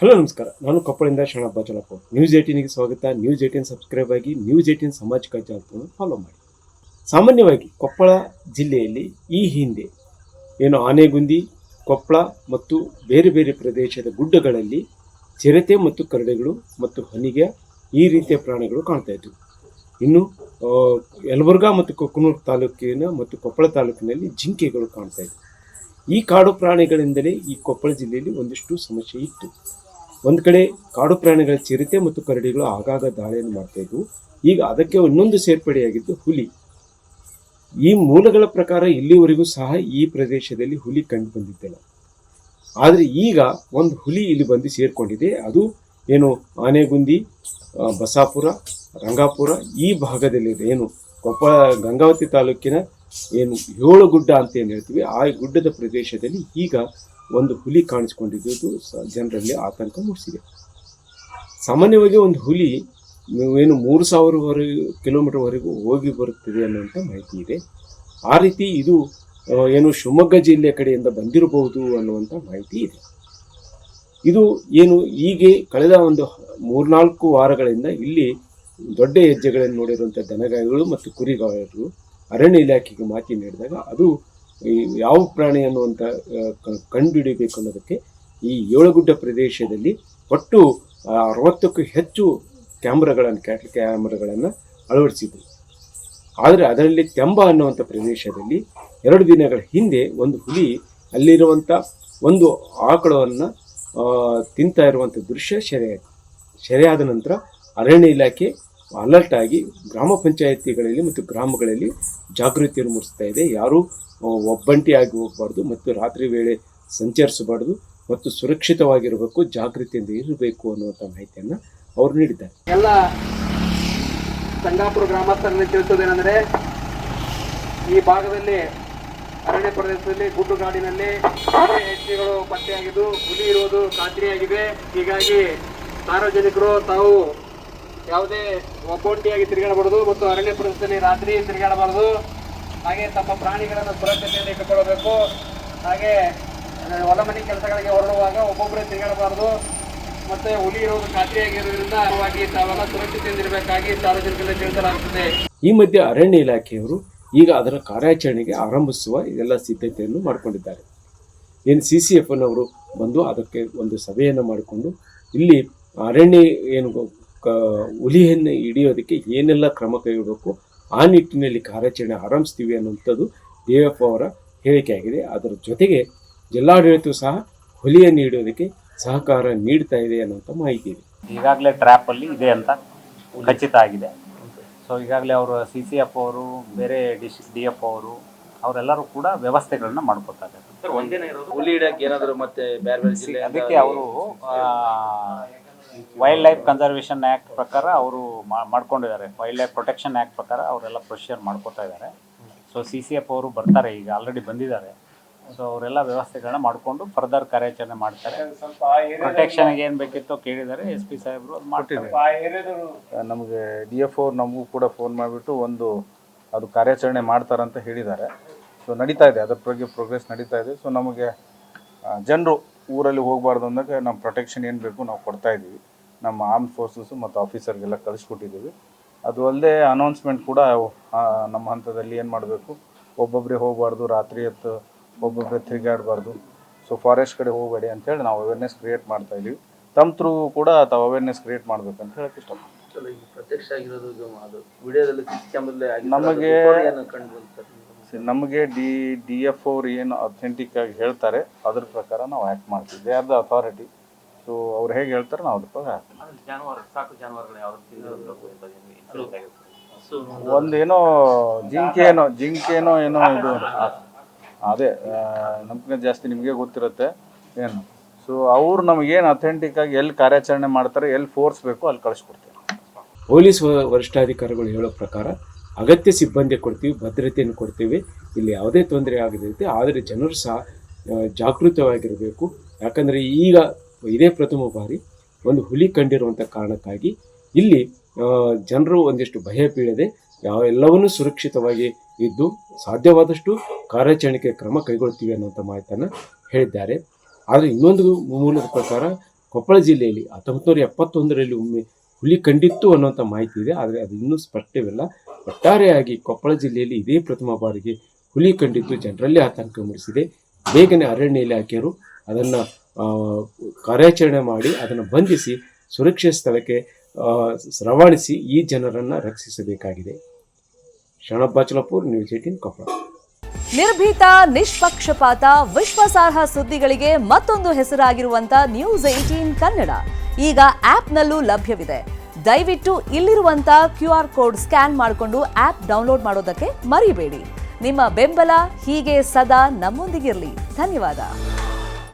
Hello ನಮಸ್ಕಾರ, ನಾನು ಕೊಪ್ಪಳದಿಂದ Sharanappa ಚಲಪ್ಪ. News 18ಗೆ ಸ್ವಾಗತ. ನ್ಯೂಸ್ 18 ಸಬ್ಸ್ಕ್ರೈಬ್ ಆಗಿ, ನ್ಯೂಸ್ 18 ಸಾಮಾಜಿಕ ಜಾಲತಾಣ ಫಾಲೋ ಮಾಡಿ. ಸಾಮಾನ್ಯವಾಗಿ ಕೊಪ್ಪಳ ಜಿಲ್ಲೆಯಲ್ಲಿ ಈ ಹಿಂದೆ ಏನು ಆನೆಗುಂದಿ, ಕೊಪ್ಪಳ ಮತ್ತು ಬೇರೆ ಬೇರೆ ಪ್ರದೇಶದ ಗುಡ್ಡಗಳಲ್ಲಿ ಚಿರತೆ ಮತ್ತು ಕರಡಿಗಳು ಮತ್ತು ಹನಿಗೆ ಈ ರೀತಿಯ ಪ್ರಾಣಿಗಳು ಕಾಣ್ತಾ ಇದ್ವು. ಇನ್ನು ಯಲಬುರ್ಗಾ ಮತ್ತು ಕೊಕ್ಕನೂರು ತಾಲೂಕಿನ ಮತ್ತು ಕೊಪ್ಪಳ ತಾಲೂಕಿನಲ್ಲಿ ಜಿಂಕೆಗಳು ಕಾಣ್ತಾ ಇದ್ವು. ಈ ಕಾಡು ಪ್ರಾಣಿಗಳಿಂದಲೇ ಈ ಕೊಪ್ಪಳ ಜಿಲ್ಲೆಯಲ್ಲಿ ಒಂದಿಷ್ಟು ಸಮಸ್ಯೆ ಇತ್ತು. ಒಂದು ಕಡೆ ಕಾಡು ಪ್ರಾಣಿಗಳ ಚಿರತೆ ಮತ್ತು ಕರಡಿಗಳು ಆಗಾಗ ದಾಳಿಯನ್ನು ಮಾಡ್ತಾ ಇದ್ವು. ಈಗ ಅದಕ್ಕೆ ಇನ್ನೊಂದು ಸೇರ್ಪಡೆಯಾಗಿದ್ದು ಹುಲಿ. ಈ ಮೂಲಗಳ ಪ್ರಕಾರ ಇಲ್ಲಿವರೆಗೂ ಸಹ ಈ ಪ್ರದೇಶದಲ್ಲಿ ಹುಲಿ ಕಂಡು ಬಂದಿದ್ದಿಲ್ಲ. ಆದರೆ ಈಗ ಒಂದು ಹುಲಿ ಇಲ್ಲಿ ಬಂದು ಸೇರ್ಕೊಂಡಿದೆ. ಅದು ಏನು ಆನೆಗುಂದಿ, ಬಸಾಪುರ, ರಂಗಾಪುರ ಈ ಭಾಗದಲ್ಲಿದೆ. ಏನು ಕೊಪ್ಪಳ ಗಂಗಾವತಿ ತಾಲೂಕಿನ ಏನು 7 ಗುಡ್ಡ ಅಂತ ಏನು ಹೇಳ್ತೀವಿ, ಆ ಗುಡ್ಡದ ಪ್ರದೇಶದಲ್ಲಿ ಈಗ ಒಂದು ಹುಲಿ ಕಾಣಿಸ್ಕೊಂಡಿದ್ದು ಜನರಲ್ಲಿ ಆತಂಕ ಮೂಡಿಸಿದೆ. ಸಾಮಾನ್ಯವಾಗಿ ಒಂದು ಹುಲಿ ಏನು 3000 ಕಿಲೋಮೀಟರ್ವರೆಗೂ ಹೋಗಿ ಬರುತ್ತದೆ ಅನ್ನುವಂಥ ಮಾಹಿತಿ ಇದೆ. ಆ ರೀತಿ ಇದು ಏನು ಶಿವಮೊಗ್ಗ ಜಿಲ್ಲೆಯ ಕಡೆಯಿಂದ ಬಂದಿರಬಹುದು ಅನ್ನುವಂಥ ಮಾಹಿತಿ ಇದೆ. ಇದು ಏನು ಹೀಗೆ ಕಳೆದ ಒಂದು 3-4 ವಾರಗಳಿಂದ ಇಲ್ಲಿ ದೊಡ್ಡ ಹೆಜ್ಜೆಗಳನ್ನು ನೋಡಿರುವಂಥ ದನಗಾಯಿಗಳು ಮತ್ತು ಕುರಿಗಾಯಿಗಳು ಅರಣ್ಯ ಇಲಾಖೆಗೆ ಮಾಹಿತಿ ನೀಡಿದಾಗ ಅದು ಯಾವ ಪ್ರಾಣಿ ಅನ್ನುವಂಥ ಕಂಡುಹಿಡಿಯಬೇಕು ಅನ್ನೋದಕ್ಕೆ ಈ 7 ಗುಡ್ಡ ಪ್ರದೇಶದಲ್ಲಿ ಒಟ್ಟು 60ಕ್ಕೂ ಹೆಚ್ಚು ಕ್ಯಾಟಲ್ ಕ್ಯಾಮ್ರಾಗಳನ್ನು ಅಳವಡಿಸಿದ್ರು. ಆದರೆ ಅದರಲ್ಲಿ ತೆಂಬ ಅನ್ನುವಂಥ ಪ್ರದೇಶದಲ್ಲಿ 2 ದಿನಗಳ ಹಿಂದೆ ಒಂದು ಹುಲಿ ಅಲ್ಲಿರುವಂಥ ಒಂದು ಆಕಳವನ್ನು ತಿಂತಾ ಇರುವಂಥ ದೃಶ್ಯ ಸೆರೆಯಾದ ನಂತರ ಅರಣ್ಯ ಇಲಾಖೆ ಅಲರ್ಟ್ ಆಗಿ ಗ್ರಾಮ ಪಂಚಾಯಿತಿಗಳಲ್ಲಿ ಮತ್ತು ಗ್ರಾಮಗಳಲ್ಲಿ ಜಾಗೃತಿಯನ್ನು ಮೂಡಿಸ್ತಾ ಇದೆ. ಯಾರೂ ಒಬ್ಬಂಟಿಯಾಗಿ ಹೋಗಬಾರ್ದು ಮತ್ತು ರಾತ್ರಿ ವೇಳೆ ಸಂಚರಿಸಬಾರ್ದು ಮತ್ತು ಸುರಕ್ಷಿತವಾಗಿರಬೇಕು, ಜಾಗೃತಿಯಿಂದ ಇರಬೇಕು ಅನ್ನುವಂಥ ಮಾಹಿತಿಯನ್ನು ಅವರು ನೀಡಿದ್ದಾರೆ. ಎಲ್ಲ ಸಂಗಾಪುರ ಗ್ರಾಮಸ್ಥರಲ್ಲಿ ತಿಳಿಸೋದೇನೆಂದರೆ, ಈ ಭಾಗದಲ್ಲಿ ಅರಣ್ಯ ಪ್ರದೇಶದಲ್ಲಿ ಗುಡ್ಡುಗಾಡಿನಲ್ಲಿ ಹೆಜ್ಜೆಗಳು ಪತ್ತೆಯಾಗಿದ್ದು ಹುಲಿ ಇರುವುದು ಖಾತ್ರಿಯಾಗಿದೆ. ಹೀಗಾಗಿ ಸಾರ್ವಜನಿಕರು ತಾವು ಯಾವುದೇ ಒಬ್ಬೊಂಟಿಯಾಗಿ ತಿರುಗಾಡಬಾರದು ಮತ್ತು ಅರಣ್ಯ ಪ್ರದೇಶದಲ್ಲಿ ರಾತ್ರಿ ತಿರುಗಾಡಬಾರದು. ಹಾಗೆ ತಮ್ಮ ಪ್ರಾಣಿಗಳನ್ನು ಸುರಕ್ಷತೆಯಲ್ಲಿ ಇಟ್ಟುಕೊಳ್ಳಬೇಕು. ಹಾಗೆ ಹೊಲ ಮನೆ ಕೆಲಸಗಳಿಗೆ ಹೊರಡುವಾಗ ಒಬ್ಬೊಬ್ಬರೇ ತಿರುಗಾಡಬಾರದು. ಮತ್ತೆ ಹುಲಿ ಇರುವುದು ಖಾತ್ರಿಯಾಗಿರುವುದರಿಂದ ತಾವೆಲ್ಲ ಸುರಕ್ಷತೆಯಿಂದ ಇರಬೇಕಾಗಿ ಸಾರ್ವಜನಿಕರಲ್ಲಿ ತಿಳಿಸಲಾಗುತ್ತದೆ. ಈ ಮಧ್ಯೆ ಅರಣ್ಯ ಇಲಾಖೆಯವರು ಈಗ ಅದರ ಕಾರ್ಯಾಚರಣೆಗೆ ಆರಂಭಿಸುವ ಎಲ್ಲ ಸಿದ್ಧತೆಯನ್ನು ಮಾಡಿಕೊಂಡಿದ್ದಾರೆ. ಏನು CCF ನವರು ಬಂದು ಅದಕ್ಕೆ ಒಂದು ಸಭೆಯನ್ನು ಮಾಡಿಕೊಂಡು ಇಲ್ಲಿ ಅರಣ್ಯ ಏನು ಹುಲಿಯನ್ನು ಹಿಡಿಯೋದಕ್ಕೆ ಏನೆಲ್ಲ ಕ್ರಮ ಕೈಗೊಳ್ಳಬೇಕು ಆ ನಿಟ್ಟಿನಲ್ಲಿ ಕಾರ್ಯಾಚರಣೆ ಆರಂಭಿಸ್ತೀವಿ ಅನ್ನುವಂಥದ್ದು DF ಅವರ ಹೇಳಿಕೆಯಾಗಿದೆ. ಅದರ ಜೊತೆಗೆ ಜಿಲ್ಲಾಡಳಿತವು ಸಹ ಹುಲಿಯನ್ನು ಹಿಡಿಯೋದಕ್ಕೆ ಸಹಕಾರ ನೀಡ್ತಾ ಇದೆ ಅನ್ನುವಂಥ ಮಾಹಿತಿ ಇದೆ. ಈಗಾಗಲೇ ಟ್ರ್ಯಾಪಲ್ಲಿ ಇದೆ ಅಂತ ಖಚಿತ ಆಗಿದೆ. ಸೊ ಈಗಾಗಲೇ ಅವರು CCF ಅವರು, ಬೇರೆ DF ಅವರು ಅವರೆಲ್ಲರೂ ಕೂಡ ವ್ಯವಸ್ಥೆಗಳನ್ನ ಮಾಡ್ಕೊತಾರೆ. ಹುಲಿ ಹಿಡಿಯಕ್ಕೆ ಏನಾದರೂ ಮತ್ತೆ ಬೇರೆ ಬೇರೆ ಜಿಲ್ಲೆ ಅದಕ್ಕೆ ಅವರು ವೈಲ್ಡ್ ಲೈಫ್ ಕನ್ಸರ್ವೇಷನ್ ಆ್ಯಕ್ಟ್ ಪ್ರಕಾರ ಅವರು ಮಾಡ್ಕೊಂಡಿದ್ದಾರೆ. ವೈಲ್ಡ್ ಲೈಫ್ ಪ್ರೊಟೆಕ್ಷನ್ ಆ್ಯಕ್ಟ್ ಪ್ರಕಾರ ಅವರೆಲ್ಲ ಪ್ರೊಸೀಜರ್ ಮಾಡ್ಕೋತಾ ಇದ್ದಾರೆ. ಸೊ CCF ಅವರು ಬರ್ತಾರೆ, ಈಗ ಆಲ್ರೆಡಿ ಬಂದಿದ್ದಾರೆ. ಸೊ ಅವರೆಲ್ಲ ವ್ಯವಸ್ಥೆಗಳನ್ನ ಮಾಡಿಕೊಂಡು ಫರ್ದರ್ ಕಾರ್ಯಾಚರಣೆ ಮಾಡ್ತಾರೆ. ಪ್ರೊಟೆಕ್ಷನ್ಗೆ ಏನು ಬೇಕಿತ್ತು ಕೇಳಿದ್ದಾರೆ SP ಸಾಹೇಬರು, ಅದು ಮಾಡ್ತಿದ್ದಾರೆ. ನಮಗೆ DF ಅವ್ರು ನಮಗೂ ಕೂಡ ಫೋನ್ ಮಾಡಿಬಿಟ್ಟು ಅದು ಕಾರ್ಯಾಚರಣೆ ಮಾಡ್ತಾರಂತ ಹೇಳಿದ್ದಾರೆ. ಸೊ ನಡೀತಾ ಇದೆ, ಅದರ ಬಗ್ಗೆ ಪ್ರೋಗ್ರೆಸ್ ನಡೀತಾ ಇದೆ. ಸೊ ನಮಗೆ ಜನರು ಊರಲ್ಲಿ ಹೋಗಬಾರ್ದು ಅಂದಾಗ ನಮ್ಮ ಪ್ರೊಟೆಕ್ಷನ್ ಏನು ಬೇಕು ನಾವು ಕೊಡ್ತಾ ಇದ್ದೀವಿ. ನಮ್ಮ ಆರ್ಮ್ಡ್ ಫೋರ್ಸಸ್ಸು ಮತ್ತು ಆಫೀಸರ್ಗೆಲ್ಲ ಕಳಿಸ್ಕೊಟ್ಟಿದ್ದೀವಿ. ಅದು ಅಲ್ಲದೆ ಅನೌನ್ಸ್ಮೆಂಟ್ ಕೂಡ ನಮ್ಮ ಹಂತದಲ್ಲಿ ಏನು ಮಾಡಬೇಕು, ಒಬ್ಬೊಬ್ಬರೇ ಹೋಗಬಾರ್ದು, ರಾತ್ರಿ ಹೊತ್ತು ಒಬ್ಬೊಬ್ಬರೇ ತಿರುಗಾಡಬಾರ್ದು, ಸೊ ಫಾರೆಸ್ಟ್ ಕಡೆ ಹೋಗಬೇಡಿ ಅಂಥೇಳಿ ನಾವು ಅವೇರ್ನೆಸ್ ಕ್ರಿಯೇಟ್ ಮಾಡ್ತಾ ಇದ್ದೀವಿ. ತಮ್ಮ ಥ್ರೂ ಕೂಡ ತಾವು ಅವೇರ್ನೆಸ್ ಕ್ರಿಯೇಟ್ ಮಾಡಬೇಕು ಅಂತ ಹೇಳಕ್ಕೆ ಇಷ್ಟಪಡ್ತೀನಿ. ಪ್ರತ್ಯಕ್ಷ ಆಗಿರೋದು ವಿಡಿಯೋದಲ್ಲಿ ನಮಗೆ DF ಅವ್ರು ಏನು ಅಥೆಂಟಿಕ್ ಆಗಿ ಹೇಳ್ತಾರೆ ಅದ್ರ ಪ್ರಕಾರ ನಾವು ಆ್ಯಕ್ಟ್ ಮಾಡ್ತೀವಿ. They are the authority. So ಅವ್ರು ಹೇಗೆ ಹೇಳ್ತಾರೆ ನಾವು ಅದ್ರ ಪ್ರಕಾರ ಒಂದೇನೋ ಜಿಂಕೆನೋ ಏನೋ ಇದು ಅದೇ ನಮ್ಗೆ ಜಾಸ್ತಿ ನಿಮಗೆ ಗೊತ್ತಿರುತ್ತೆ ಏನು. ಸೊ ಅವ್ರು ನಮಗೇನು ಅಥೆಂಟಿಕ್ ಆಗಿ ಎಲ್ಲಿ ಕಾರ್ಯಾಚರಣೆ ಮಾಡ್ತಾರೆ, ಎಲ್ಲಿ ಫೋರ್ಸ್ ಬೇಕು ಅಲ್ಲಿ ಕಳಿಸ್ಕೊಡ್ತೀವಿ. ಪೊಲೀಸ್ ವರಿಷ್ಠಾಧಿಕಾರಿಗಳು ಹೇಳೋ ಪ್ರಕಾರ ಅಗತ್ಯ ಸಿಬ್ಬಂದಿ ಕೊಡ್ತೀವಿ, ಭದ್ರತೆಯನ್ನು ಕೊಡ್ತೀವಿ, ಇಲ್ಲಿ ಯಾವುದೇ ತೊಂದರೆ ಆಗದಿರುತ್ತೆ. ಆದರೆ ಜನರು ಸಹ ಜಾಗೃತವಾಗಿರಬೇಕು. ಯಾಕಂದರೆ ಈಗ ಇದೇ ಪ್ರಥಮ ಬಾರಿ ಒಂದು ಹುಲಿ ಕಂಡಿರುವಂಥ ಕಾರಣಕ್ಕಾಗಿ ಇಲ್ಲಿ ಜನರು ಒಂದಿಷ್ಟು ಭಯ ಬೀಳದೆ ಎಲ್ಲವನ್ನೂ ಸುರಕ್ಷಿತವಾಗಿ ಇದ್ದು ಸಾಧ್ಯವಾದಷ್ಟು ಕಾರ್ಯಾಚರಣೆಗೆ ಕ್ರಮ ಕೈಗೊಳ್ತೀವಿ ಅನ್ನುವಂಥ ಮಾಹಿತಿಯನ್ನು ಹೇಳಿದ್ದಾರೆ. ಆದರೆ ಇನ್ನೊಂದು ಮೂಲದ ಪ್ರಕಾರ ಕೊಪ್ಪಳ ಜಿಲ್ಲೆಯಲ್ಲಿ 1971ರಲ್ಲಿ ಒಮ್ಮೆ ಹುಲಿ ಕಂಡಿತ್ತು ಅನ್ನುವಂಥ ಮಾಹಿತಿ ಇದೆ, ಆದರೆ ಅದು ಇನ್ನೂ ಸ್ಪಷ್ಟವಿಲ್ಲ. ಒಟ್ಟಾರೆಯಾಗಿ ಕೊಪ್ಪಳ ಜಿಲ್ಲೆಯಲ್ಲಿ ಇದೇ ಪ್ರಥಮ ಬಾರಿಗೆ ಹುಲಿ ಕಂಡಿದ್ದು ಜನರಲ್ಲಿ ಆತಂಕ ಮೂಡಿಸಿದೆ. ಬೇಗನೆ ಅರಣ್ಯ ಇಲಾಖೆಯರು ಅದನ್ನು ಕಾರ್ಯಾಚರಣೆ ಮಾಡಿ ಅದನ್ನು ಬಂಧಿಸಿ ಸುರಕ್ಷಿತ ಸ್ಥಳಕ್ಕೆ ರವಾನಿಸಿ ಈ ಜನರನ್ನು ರಕ್ಷಿಸಬೇಕಾಗಿದೆ. ಶರಣಪ್ಪ ಬಾಚಲಪುರ್, ನ್ಯೂಸ್ 18 ಕೊಪ್ಪಳ. ನಿರ್ಭೀತ, ನಿಷ್ಪಕ್ಷಪಾತ, ವಿಶ್ವಾಸಾರ್ಹ ಸುದ್ದಿಗಳಿಗೆ ಮತ್ತೊಂದು ಹೆಸರಾಗಿರುವಂತ ನ್ಯೂಸ್ 18 ಕನ್ನಡ ಈಗ ಆಪ್ನಲ್ಲೂ ಲಭ್ಯವಿದೆ. ದಯವಿಟ್ಟು ಇಲ್ಲಿರುವಂತ QR ಕೋಡ್ ಸ್ಕ್ಯಾನ್ ಮಾಡಿಕೊಂಡು ಆಪ್ ಡೌನ್ಲೋಡ್ ಮಾಡೋದಕ್ಕೆ ಮರಿಬೇಡಿ. ನಿಮ್ಮ ಬೆಂಬಲ ಹೀಗೆ ಸದಾ ನಮ್ಮೊಂದಿಗಿರಲಿ. ಧನ್ಯವಾದ.